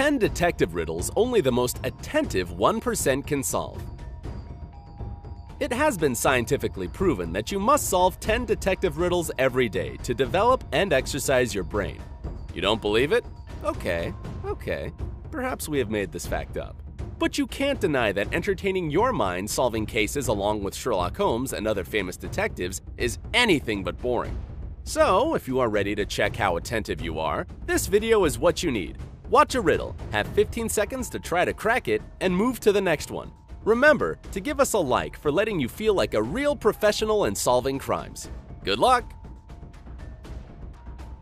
10 detective riddles only the most attentive 1% can solve. It has been scientifically proven that you must solve 10 detective riddles every day to develop and exercise your brain. You don't believe it? Okay. Perhaps we have made this fact up. But you can't deny that entertaining your mind solving cases along with Sherlock Holmes and other famous detectives is anything but boring. So, if you are ready to check how attentive you are, this video is what you need. Watch a riddle, have 15 seconds to try to crack it, and move to the next one. Remember to give us a like for letting you feel like a real professional in solving crimes. Good luck!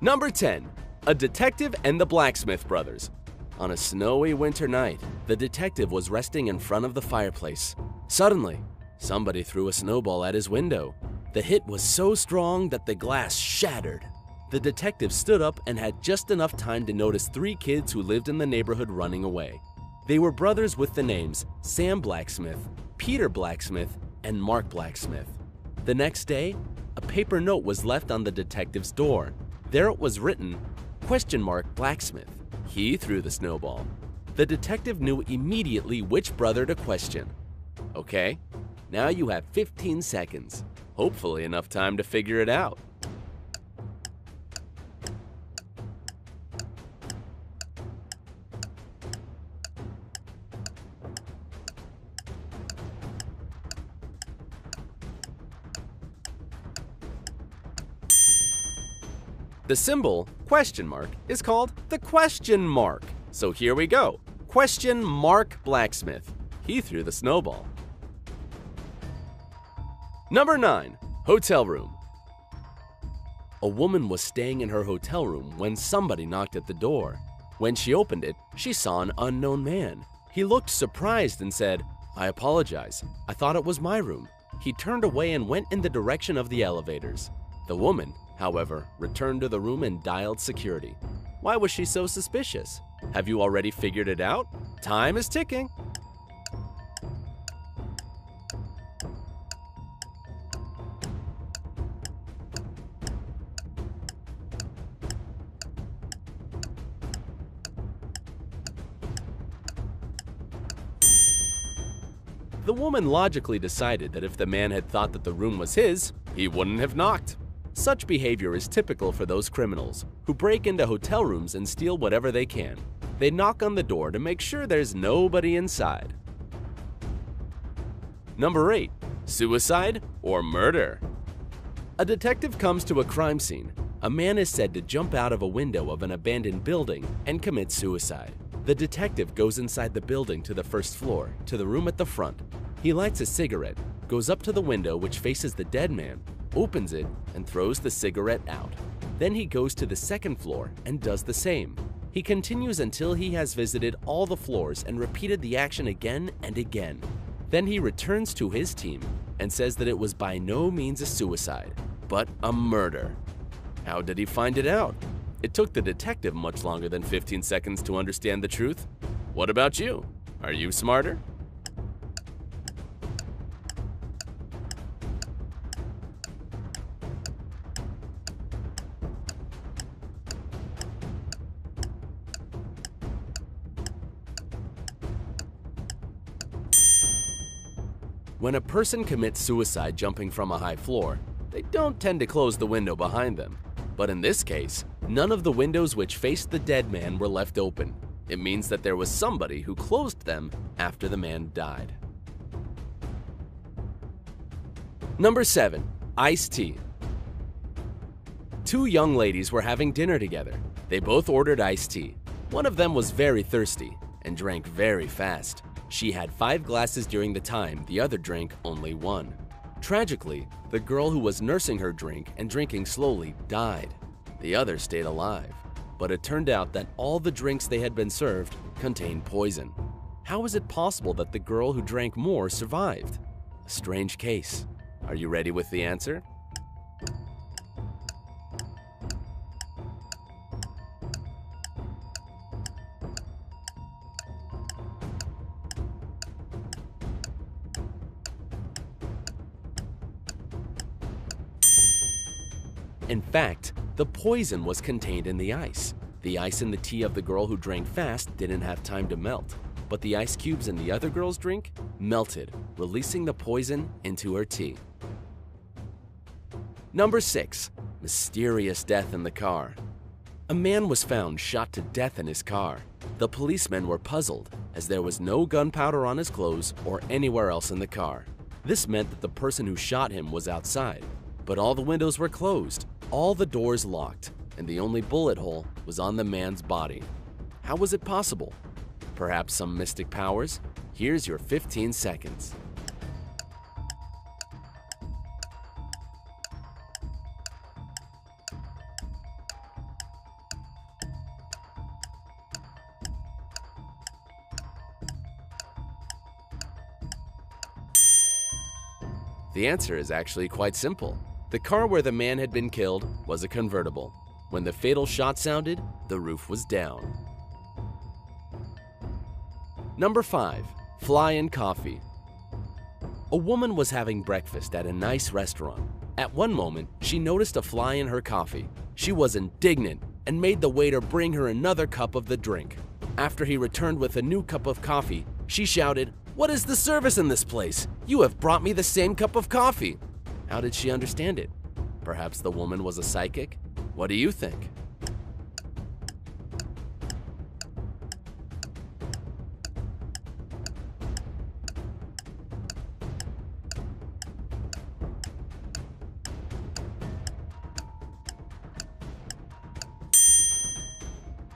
Number 10. A Detective and the Blacksmith Brothers. On a snowy winter night, the detective was resting in front of the fireplace. Suddenly, somebody threw a snowball at his window. The hit was so strong that the glass shattered. The detective stood up and had just enough time to notice 3 kids who lived in the neighborhood running away. They were brothers with the names Sam Blacksmith, Peter Blacksmith, and Mark Blacksmith. The next day, a paper note was left on the detective's door. There it was written, "Blacksmith." He threw the snowball. The detective knew immediately which brother to question. Okay, now you have 15 seconds. Hopefully enough time to figure it out. The symbol, ? is called the question mark. So here we go. Blacksmith. He threw the snowball. Number 9. Hotel room. A woman was staying in her hotel room when somebody knocked at the door. When she opened it, she saw an unknown man. He looked surprised and said, "I apologize. I thought it was my room." He turned away and went in the direction of the elevators. The woman, however, returned to the room and dialed security. Why was she so suspicious? Have you already figured it out? Time is ticking. The woman logically decided that if the man had thought that the room was his, he wouldn't have knocked. Such behavior is typical for those criminals who break into hotel rooms and steal whatever they can. They knock on the door to make sure there's nobody inside. Number 8. Suicide or murder. A detective comes to a crime scene. A man is said to jump out of a window of an abandoned building and commit suicide. The detective goes inside the building to the first floor, to the room at the front. He lights a cigarette, goes up to the window which faces the dead man, opens it, and throws the cigarette out. Then he goes to the second floor and does the same. He continues until he has visited all the floors and repeated the action again and again. Then he returns to his team and says that it was by no means a suicide, but a murder. How did he find it out? It took the detective much longer than 15 seconds to understand the truth. What about you? Are you smarter? When a person commits suicide jumping from a high floor, they don't tend to close the window behind them. But in this case, none of the windows which faced the dead man were left open. It means that there was somebody who closed them after the man died. Number 7. Iced tea. 2 young ladies were having dinner together. They both ordered iced tea. One of them was very thirsty and drank very fast. She had 5 glasses during the time, the other drank only 1. Tragically, the girl who was nursing her drink and drinking slowly died. The other stayed alive, but it turned out that all the drinks they had been served contained poison. How is it possible that the girl who drank more survived? A strange case. Are you ready with the answer? In fact, the poison was contained in the ice. The ice in the tea of the girl who drank fast didn't have time to melt, but the ice cubes in the other girl's drink melted, releasing the poison into her tea. Number 6. Mysterious death in the car. A man was found shot to death in his car. The policemen were puzzled, as there was no gunpowder on his clothes or anywhere else in the car. This meant that the person who shot him was outside, but all the windows were closed, all the doors locked, and the only bullet hole was on the man's body. How was it possible? Perhaps some mystic powers? Here's your 15 seconds. The answer is actually quite simple. The car where the man had been killed was a convertible. When the fatal shot sounded, the roof was down. Number 5. Fly in coffee. A woman was having breakfast at a nice restaurant. At one moment, she noticed a fly in her coffee. She was indignant and made the waiter bring her another cup of the drink. After he returned with a new cup of coffee, she shouted, "What is the service in this place? You have brought me the same cup of coffee." How did she understand it? Perhaps the woman was a psychic? What do you think?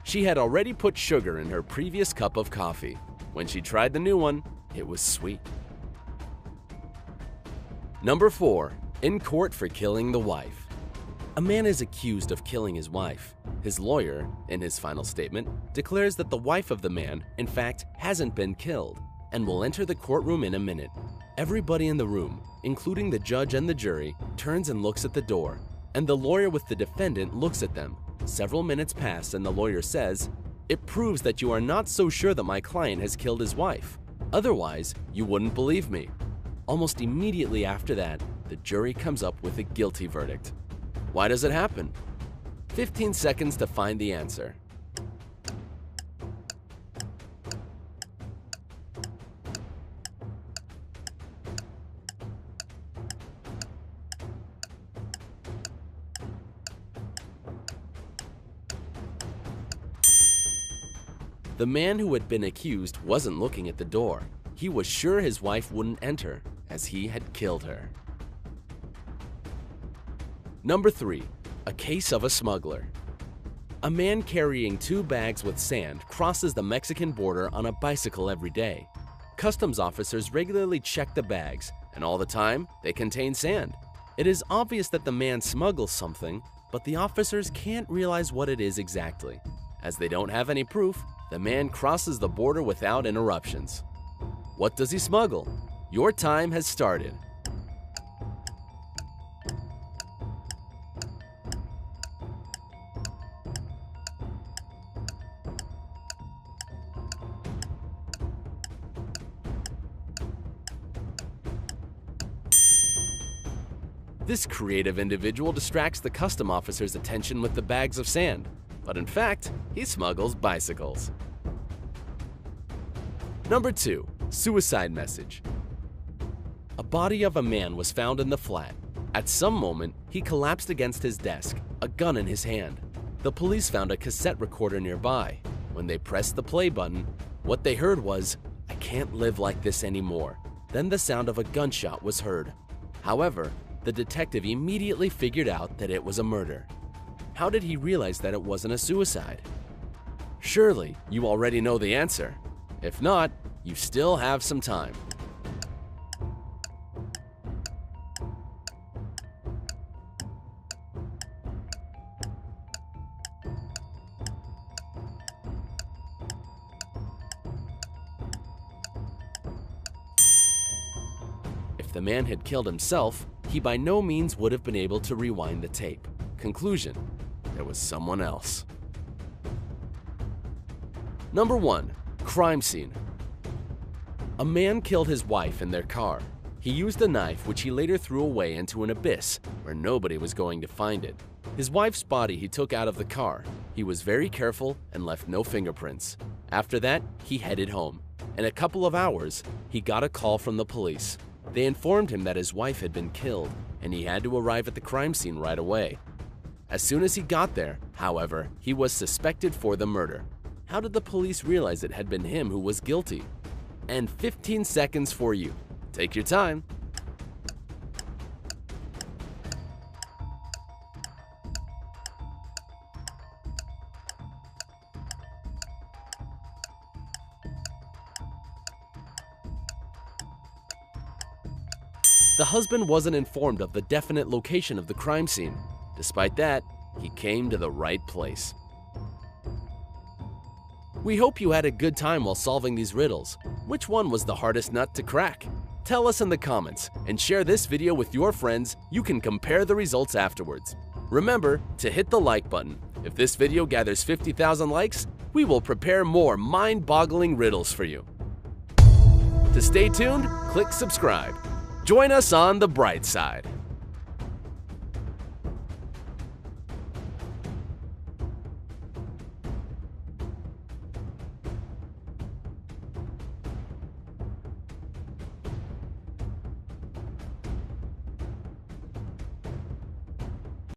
She had already put sugar in her previous cup of coffee. When she tried the new one, it was sweet. Number 4. In court for killing the wife. A man is accused of killing his wife. His lawyer, in his final statement, declares that the wife of the man, in fact, hasn't been killed, and will enter the courtroom in a minute. Everybody in the room, including the judge and the jury, turns and looks at the door, and the lawyer with the defendant looks at them. Several minutes pass and the lawyer says, "It proves that you are not so sure that my client has killed his wife. Otherwise, you wouldn't believe me." Almost immediately after that, the jury comes up with a guilty verdict. Why does it happen? 15 seconds to find the answer. The man who had been accused wasn't looking at the door. He was sure his wife wouldn't enter, as he had killed her. Number 3. A case of a smuggler. A man carrying 2 bags with sand crosses the Mexican border on a bicycle every day. Customs officers regularly check the bags, and all the time, they contain sand. It is obvious that the man smuggles something, but the officers can't realize what it is exactly. As they don't have any proof, the man crosses the border without interruptions. What does he smuggle? Your time has started. This creative individual distracts the custom officer's attention with the bags of sand, but in fact, he smuggles bicycles. Number 2. Suicide message. A body of a man was found in the flat. At some moment, he collapsed against his desk, a gun in his hand. The police found a cassette recorder nearby. When they pressed the play button, what they heard was, "I can't live like this anymore." Then the sound of a gunshot was heard. However, the detective immediately figured out that it was a murder. How did he realize that it wasn't a suicide? Surely, you already know the answer. If not, you still have some time. If the man had killed himself, he by no means would have been able to rewind the tape. Conclusion: there was someone else. Number 1. Crime scene. A man killed his wife in their car. He used a knife which he later threw away into an abyss where nobody was going to find it. His wife's body he took out of the car. He was very careful and left no fingerprints. After that, he headed home. In a couple of hours, he got a call from the police. They informed him that his wife had been killed, and he had to arrive at the crime scene right away. As soon as he got there, however, he was suspected for the murder. How did the police realize it had been him who was guilty? And 15 seconds for you. Take your time. The husband wasn't informed of the definite location of the crime scene. Despite that, he came to the right place. We hope you had a good time while solving these riddles. Which one was the hardest nut to crack? Tell us in the comments and share this video with your friends. You can compare the results afterwards. Remember to hit the like button. If this video gathers 50,000 likes, we will prepare more mind-boggling riddles for you. To stay tuned, click subscribe. Join us on the bright side.